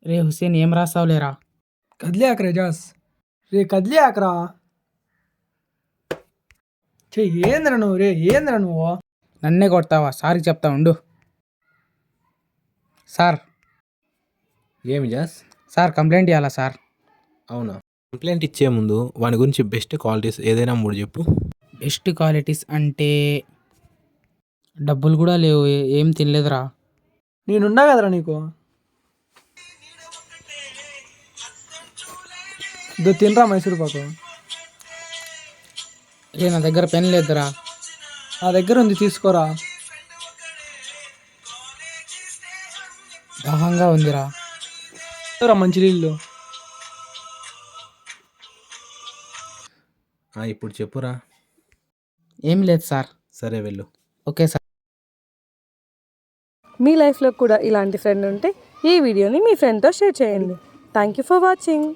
రే హుసేన్ ఏం రాసావులేరా? కదిలేక రజాస్ రే కదిలేకరా చే ఏంద్ర నువ్వు రే ఏంద్ర నువ్వు నన్నే కొడతావా? సారీ చెప్తా ఉండు. సార్ ఏమి జాస్? సార్ కంప్లైంట్ ఇవ్వాలా సార్? అవునా? కంప్లైంట్ ఇచ్చే ముందు వాని గురించి బెస్ట్ క్వాలిటీస్ ఏదైనా 3 చెప్పు. బెస్ట్ క్వాలిటీస్ అంటే డబ్బులు కూడా లేవు, ఏం తినలేదురా. నేనున్నా కదరా నీకు. ఇదో తినరా మైసూర్ పాకు. రే నా దగ్గర పెన్ లేదురా. నా దగ్గర ఉంది, తీసుకోరా. దాహంగా ఉందిరా. మంచినీళ్ళు. ఇప్పుడు చెప్పురా. ఏం లేదు సార్. సరే వెళ్ళు. Okay sir. మీ లైఫ్లో కూడా ఇలాంటి ఫ్రెండ్ ఉంటే ఈ వీడియోని మీ ఫ్రెండ్తో షేర్ చేయండి. Thank you for watching.